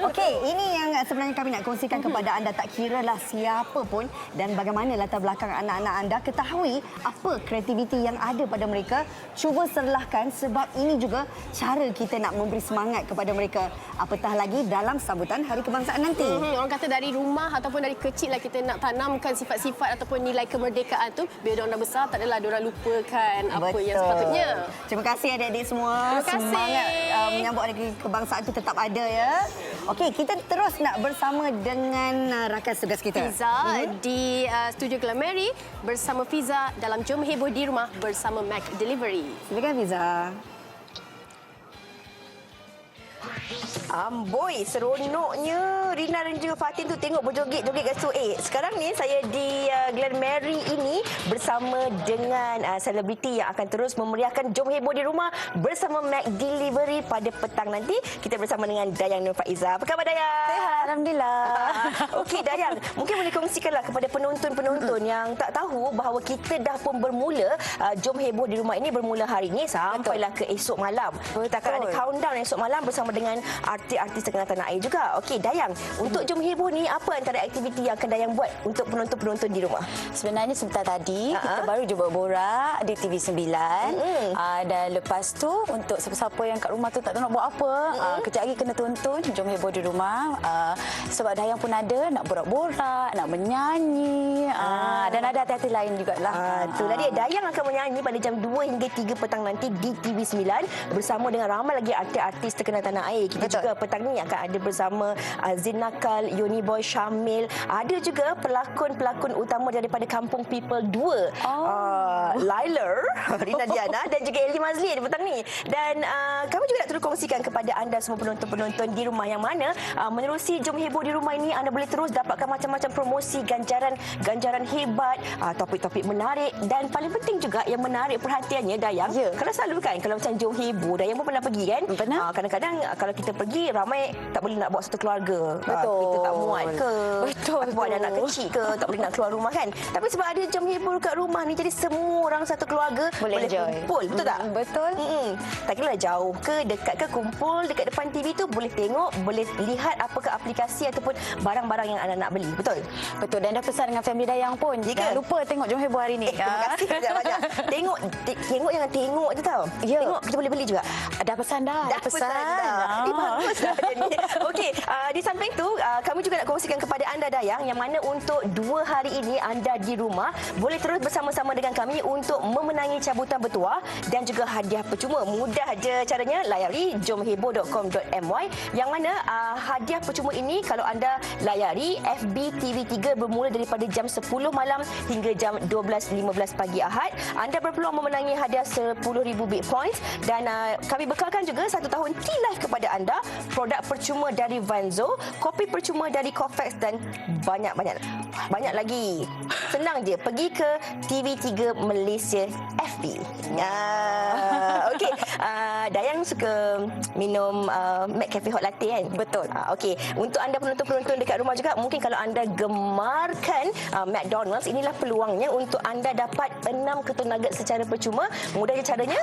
Okey, ini yang sebenarnya kami nak kongsikan kepada anda. Tak kiralah siapa pun dan bagaimana latar belakang anak-anak anda, ketahui apa kreativiti yang ada pada mereka. Cuba serlahkan sebab ini juga cara kita nak memberi semangat kepada mereka. Apatah lagi dalam sambutan Hari Kebangsaan nanti. Orang kata dari rumah ataupun dari kecil lah kita nak tanamkan sifat-sifat ataupun nilai kemerdekaan tu. Biar diorang dah besar, tak adalah diorang lupakan apa yang sepatutnya. Terima kasih adik-adik semua. Terima kasih. Semangat menyambut Hari Kebangsaan itu tetap ada ya. Okey, kita terus nak bersama dengan rakan tugas kita. Fiza di studio Glamery bersama Fiza dalam Jom Heboh di Rumah bersama Mac Delivery. Silakan Fiza. Amboi, seronoknya Rina dan juga Fatin tu tengok berjoget-joget kat situ. Sekarang ni saya di Glen Mary ini bersama dengan selebriti yang akan terus memeriahkan Jom Heboh di Rumah bersama Mac Delivery pada petang nanti. Kita bersama dengan Dayang Nur Faiza. Apa khabar Dayang? Sehat, Alhamdulillah. Okey Dayang, mungkin boleh kongsikanlah kepada penonton-penonton yang tak tahu bahawa kita dah pun bermula Jom Heboh di Rumah ini bermula hari ini sampailah ke esok malam. Kita akan ada countdown esok malam bersama dengan artis-artis terkenal tanah air juga. Okey Dayang, untuk Jom Heboh ni apa antara aktiviti yang akan Dayang buat untuk penonton-penonton di rumah? Sebenarnya sebentar tadi kita baru je borak di TV9 dan lepas tu untuk siapa-siapa yang kat rumah tu tak tahu nak buat apa, kejap lagi kena tonton Jom Heboh di Rumah sebab Dayang pun ada nak borak-borak, nak menyanyi dan ada hati-hati lain jugalah. Itulah dia, Dayang akan menyanyi pada jam 2 hingga 3 petang nanti di TV9 bersama dengan ramai lagi artis-artis terkenal tanah air. Kita juga petang ni akan ada bersama Zin Nakal, Yoni Boy, Syamil. Ada juga pelakon-pelakon utama daripada Kampung People 2. Lailer, Rina Diana dan juga Eli Mazli di petang ni. Dan kami juga nak terus kongsikan kepada anda semua penonton-penonton di rumah yang mana menerusi Jom Heboh di Rumah ini anda boleh terus dapatkan macam-macam promosi, ganjaran hebat, topik-topik menarik dan paling penting juga yang menarik perhatiannya Dayang. Kalau selalu kan kalau macam Jom Heboh, Dayang pun pernah pergi kan? Kadang-kadang kalau kita pergi ramai tak boleh nak bawa satu keluarga. Kita tak muat ke? Bawa anak kecil ke? Tak boleh nak keluar rumah kan? Tapi sebab ada Jom Heboh kat rumah ni jadi semua orang satu keluarga boleh kumpul. Betul tak? Betul. Tak kira jauh ke, dekat ke, kumpul dekat depan TV tu boleh tengok, boleh lihat apakah aplikasi ataupun barang-barang yang anda nak beli. Betul? Betul. Dan dah pesan dengan family Dayang pun. Jangan lupa tengok Jom Heboh hari ni. Terima kasih banyak-banyak. Tengok jangan tengok je tau. Tengok kita boleh beli juga. Dah pesan dah. Dah pesan dah. Bagus baguslah dia ni. Okey, di samping tu kami juga nak kongsikan kepada anda Dayang yang mana untuk 2 hari ini anda di rumah boleh terus bersama-sama dengan kami untuk memenangi cabutan bertuah dan juga hadiah percuma. Mudah je caranya, layari jomheboh.com.my yang mana hadiah percuma ini kalau anda layari FB TV3 bermula daripada jam 10 malam hingga jam 12.15 pagi Ahad, anda berpeluang memenangi hadiah 10,000 big points dan kami bekalkan juga 1 tahun T-Life kepada anda, produk percuma dari Vanzo, kopi percuma dari Cofex dan banyak lagi. Senang je, pergi ke TV3 Malaysia FB. Okey, Dayang suka minum McCafe Hot Latte kan? Betul. Okey, untuk anda penonton-penonton dekat rumah juga, mungkin kalau anda gemarkan McDonald's, inilah peluangnya untuk anda dapat 6 ketul nugget secara percuma. Mudah je caranya,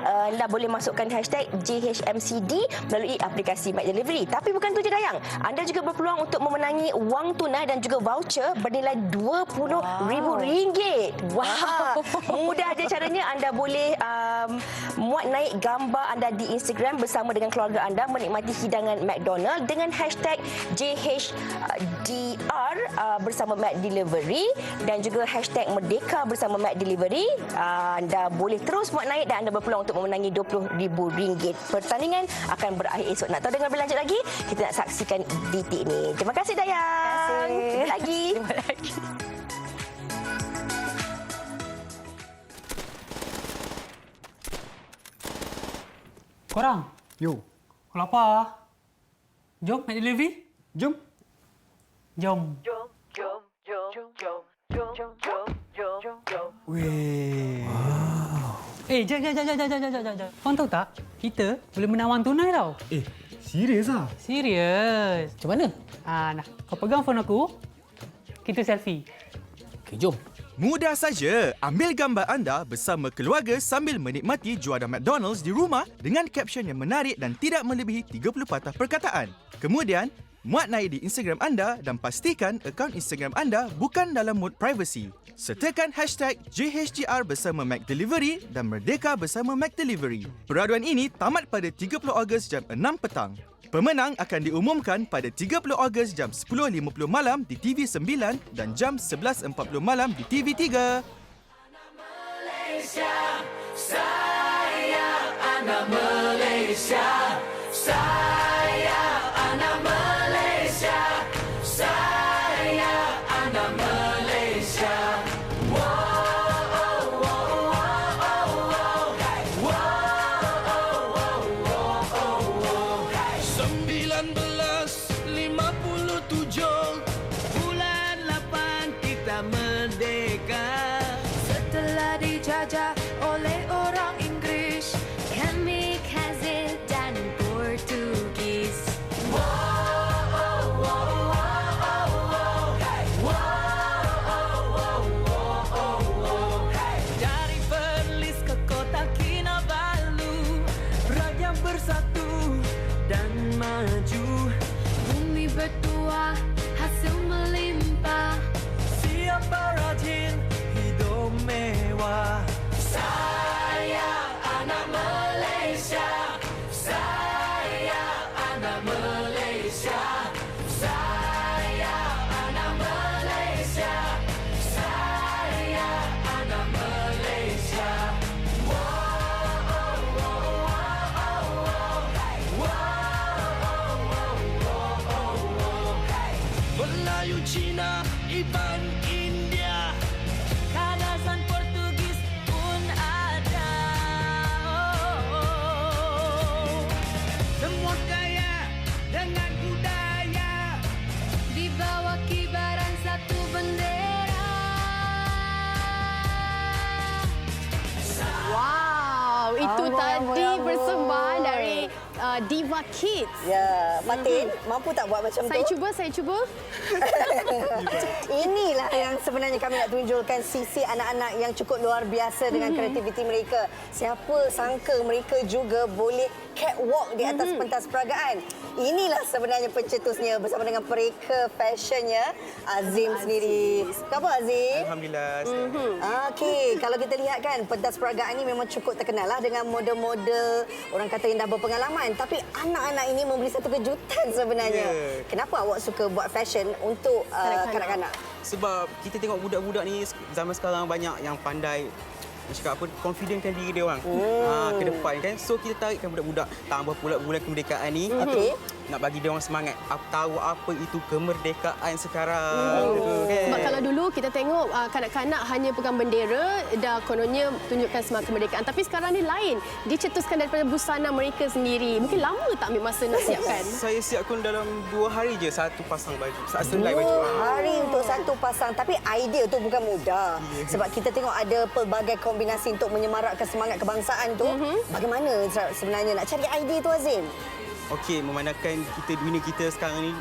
anda boleh masukkan hashtag JHMCD melalui aplikasi McDelivery. Tapi bukan tu je Dayang, anda juga berpeluang untuk memenangi wang tunai dan juga voucher bernilai RM20,000. Wow. Mudah je caranya, anda boleh muat naik gambar anda di Instagram bersama dengan keluarga anda menikmati hidangan McDonald dengan hashtag JHDR bersama McDelivery dan juga hashtag Merdeka bersama McDelivery. Anda boleh terus muat naik dan anda berpeluang untuk memenangi RM20,000. Pertandingan akan berakhir esok. Nak tahu dengan berlanjut lagi? Kita nak saksikan detik ni. Terima kasih Dayang. Terima kasih. Terima lagi. Korang? Yo. Kau lapar? Jom, McDelivery? Jom. Weh. Jap. Korang tahu tak? Kita boleh menang wang tunai tau. Serius ah? Serius. Macam mana? Nah, kau pegang phone aku. Kita selfie. Okey, jom. Mudah saja. Ambil gambar anda bersama keluarga sambil menikmati juara McDonald's di rumah dengan caption yang menarik dan tidak melebihi 30 patah perkataan. Kemudian, muat naik di Instagram anda dan pastikan akaun Instagram anda bukan dalam mode privacy. Sertakan hashtag JHGR bersama McDelivery dan Merdeka bersama McDelivery. Peraduan ini tamat pada 30 Ogos jam 6 petang. Pemenang akan diumumkan pada 30 Ogos jam 10.50 malam di TV9 dan jam 11.40 malam di TV3. Malaysia, sayang anak Malaysia, sayang anak Malaysia, sayang anak Malaysia. Oleh orang Inggeris, kamikaze dan Portugis. Dari Perlis ke kota Kinabalu, rakyat bersatu dan maju. Bumi bertuah, hasil melimpah. Siapa rajin, hidup mewah. Sayang anak Malaysia, sayang anak Malaysia, sayang anak Malaysia, sayang anak Malaysia. Melayu, Cina, Iban, India, Kadazan, Portugis pun ada. Semua kaya dengan budaya, di bawah kibaran satu bendera. Wow, itu tadi persembahan dari Diva Kids. Ya, Fatin, mampu tak buat macam Saya tu? cuba. Inilah yang sebenarnya kami nak tunjukkan sisi anak-anak yang cukup luar biasa dengan kreativiti mereka. Siapa sangka mereka juga boleh catwalk di atas pentas peragaan. Inilah sebenarnya pencetusnya bersama dengan pereka fashionnya Azim sendiri. Khabar Azim? Alhamdulillah. Okey, kalau kita lihat kan pentas peragaan ini memang cukup terkenal lah dengan model-model orang kata yang dah berpengalaman kan, tapi anak-anak ini memberi satu kejutan sebenarnya. Kenapa awak suka buat fashion untuk kanak-kanak? Sebab kita tengok budak-budak ni zaman sekarang banyak yang pandai cakap apa, confidentkan diri dia orang ke depan kan. So kita tarikkan budak-budak tambah pula bulan kemerdekaan ni. Nak bagi dia orang semangat tahu apa itu kemerdekaan sekarang. Kan? Sebab kalau dulu kita tengok kanak-kanak hanya pegang bendera, dah kononnya tunjukkan semangat kemerdekaan. Tapi sekarang ni lain. Dia cetuskan daripada busana mereka sendiri. Mungkin lama tak ambil masa nak siapkan? Saya siapkan dalam 2 hari je satu pasang baju. Selai 2 baju. hari untuk satu pasang. Tapi idea tu bukan mudah. Sebab kita tengok ada pelbagai kombinasi untuk menyemarakkan semangat kebangsaan tu. Bagaimana sebenarnya nak cari idea tu, Azim? Okey, memandangkan dunia kita sekarang ni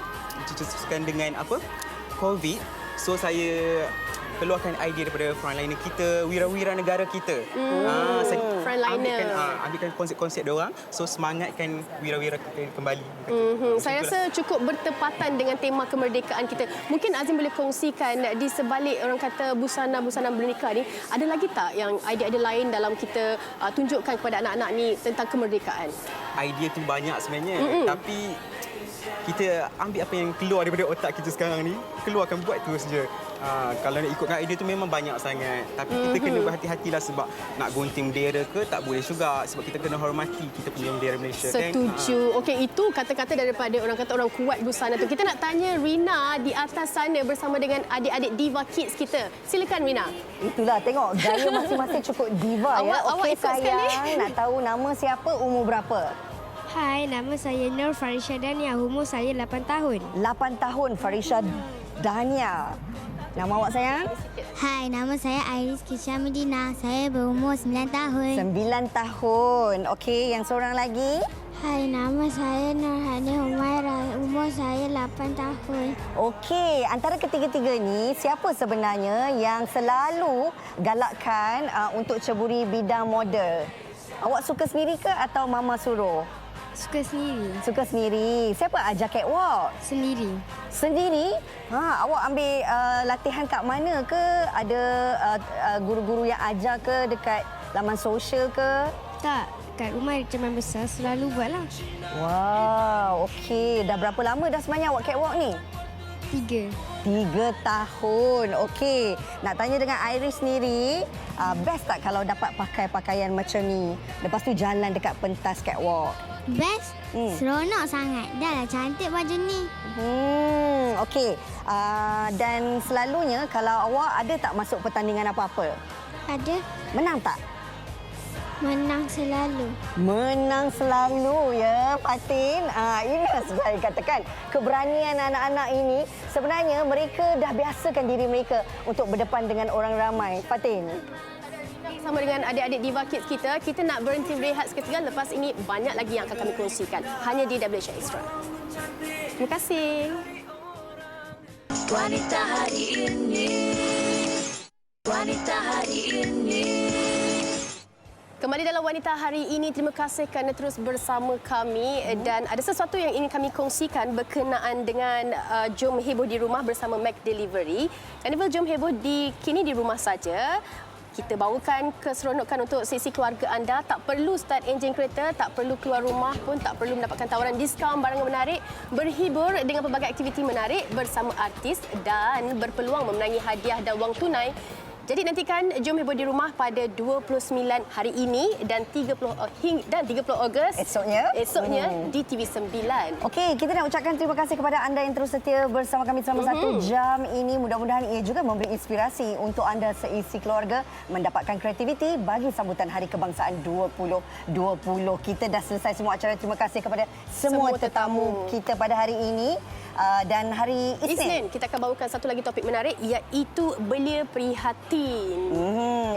dicetuskan dengan apa? COVID. So saya keluarkan idea daripada frontliner kita, wira-wira negara kita. Saya frontliner. Ambilkan konsep-konsep dia orang. So semangatkan wira-wira kita kembali. Saya rasa cukup bertepatan dengan tema kemerdekaan kita. Mungkin Azim boleh kongsikan di sebalik orang kata busana-busana merdeka ni, ada lagi tak yang idea-idea lain dalam kita tunjukkan kepada anak-anak ni tentang kemerdekaan? Idea tu banyak sebenarnya. Tapi kita ambil apa yang keluar daripada otak kita sekarang ni, keluarkan buat terus je. Kalau nak ikutkan idea tu memang banyak sangat. Tapi kita kena berhati-hatilah sebab nak gunting bendera ke tak boleh juga. Sebab kita kena hormati kita punya bendera Malaysia. Setuju. Kan? Okey, itu kata-kata daripada orang kata orang kuat busana tu. Kita nak tanya Rina di atas sana bersama dengan adik-adik Diva Kids kita. Silakan Rina. Itulah, tengok gaya masing-masing cukup diva ya. Awak ikut sayang, sekali. nak tahu nama siapa, umur berapa? Hai, nama saya Nur Farisha Dania. Umur saya 8 tahun. 8 tahun, Farisha Dania. Nama awak sayang? Hai, nama saya Iris Kisha Medina. Saya berumur 9 tahun. 9 tahun. Okey, yang seorang lagi? Hai, nama saya Nurhani Humaira. Umur saya 8 tahun. Okey, antara ketiga-tiga ni, siapa sebenarnya yang selalu galakkan untuk ceburi bidang model? Awak suka sendiri ke atau mama suruh? Suka sendiri. Suka sendiri. Siapa ajar catwalk? Sendiri. Sendiri? Awak ambil latihan kat mana ke? Ada guru-guru yang ajar ke dekat laman sosial ke? Tak, kat rumah teman besar selalu buatlah. Wow, okey. Dah berapa lama dah sebenarnya awak catwalk ni? 3 tahun. Okey. Nak tanya dengan Iris sendiri, best tak kalau dapat pakai pakaian macam ni? Lepas tu jalan dekat pentas catwalk. Best? Seronok sangat. Dah lah cantik baju ni. Okey. Dan selalunya kalau awak ada tak masuk pertandingan apa-apa? Ada. Menang tak? Menang selalu. Menang selalu ya, Fatin. Ini saya katakan, keberanian anak-anak ini sebenarnya mereka dah biasakan diri mereka untuk berdepan dengan orang ramai. Fatin. Sama dengan adik-adik Diva Kids kita nak berhenti berehat seketika. Lepas ini banyak lagi yang akan kami kongsikan. Hanya di WH Extra. Terima kasih. Wanita hari ini. Wanita hari ini. Kembali dalam Wanita Hari ini, terima kasih kerana terus bersama kami dan ada sesuatu yang ingin kami kongsikan berkenaan dengan Jom Heboh di Rumah bersama Mac Delivery. Karnival Jom Heboh kini di rumah saja. Kita bawakan keseronokan untuk sesi keluarga anda. Tak perlu start enjin kereta, tak perlu keluar rumah pun, tak perlu mendapatkan tawaran diskaun barangan menarik. Berhibur dengan pelbagai aktiviti menarik bersama artis dan berpeluang memenangi hadiah dan wang tunai. Jadi nantikan Jom Heboh di Rumah pada 29 hari ini dan 30 Ogos esoknya di TV9. Okey, kita nak ucapkan terima kasih kepada anda yang terus setia bersama kami selama 1 jam ini. Mudah-mudahan ia juga memberi inspirasi untuk anda seisi keluarga mendapatkan kreativiti bagi sambutan Hari Kebangsaan 2020. Kita dah selesai semua acara. Terima kasih kepada semua tetamu kita pada hari ini. Dan hari Isnin kita akan bawakan satu lagi topik menarik, iaitu Belia Prihatin.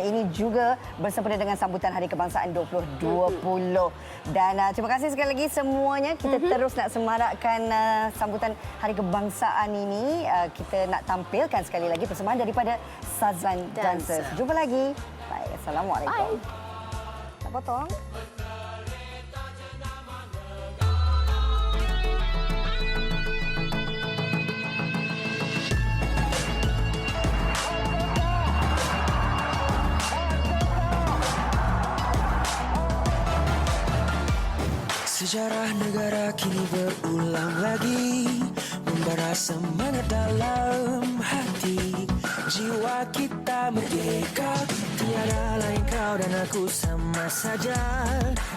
Ini juga bersempena dengan sambutan Hari Kebangsaan 2020. Dan terima kasih sekali lagi semuanya. Kita terus nak semarakkan sambutan Hari Kebangsaan ini. Kita nak tampilkan sekali lagi persembahan daripada Sazan Dancers. Jumpa lagi. Bye. Assalamualaikum. Bye. Tak potong. Sejarah negara kini berulang lagi, membara semangat dalam hati. Jiwa kita merdeka, tiada lain kau dan aku sama saja.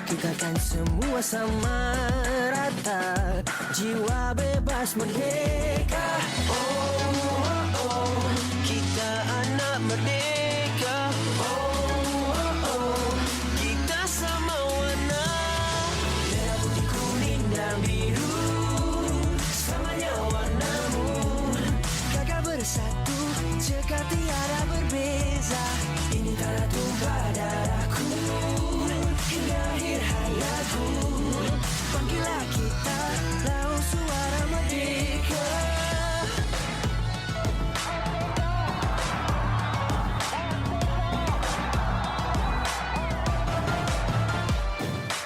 Kita kan semua sama rata, jiwa bebas merdeka. Oh, oh, oh, kita anak merdeka. Oh, oh, oh, kita sama warna merah, putih, kuning dan biru. Samanya warnamu, gagah bersatu, cekal tiada berbeza. Ini tanah tumpah darahku hingga akhir hayatku. Panggillah kita laut suara merdeka.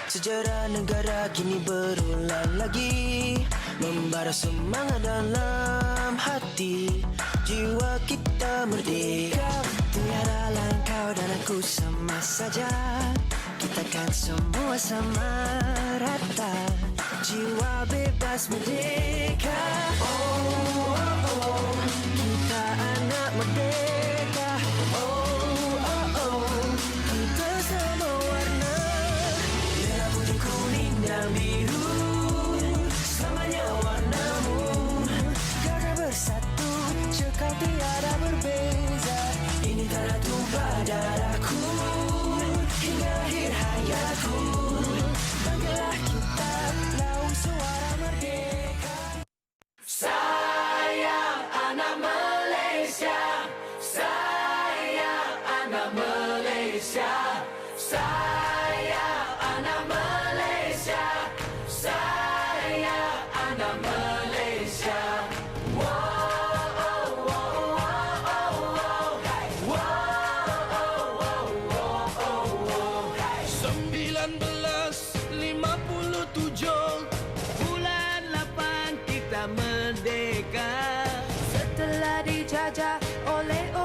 Sejarah negara kini berulang lagi, membara semangat dalam hati. Jiwa kita merdeka, tiada lain kau dan aku sama saja. Kita kan semua sama rata, jiwa bebas merdeka. Oh, oh, oh, kita anak merdeka. Oh, oh, oh, kita sama warna merah, putih, kuning dan biru. Samanya warnamu, gagah bersatu, cekal tiada berbeza. Ini tanah tumpah darahku hingga akhir hayatku. Banggalah kita laut suara merdeka. Sayang anak Malaysia, sayang anak Malaysia, sayang anak Malaysia, sayang anak Malaysia. Wow, oh, oh, oh, oh, oh. Wow, oh, oh, oh, oh, oh. 1957 bulan 8 kita merdeka. Setelah dijajah oleh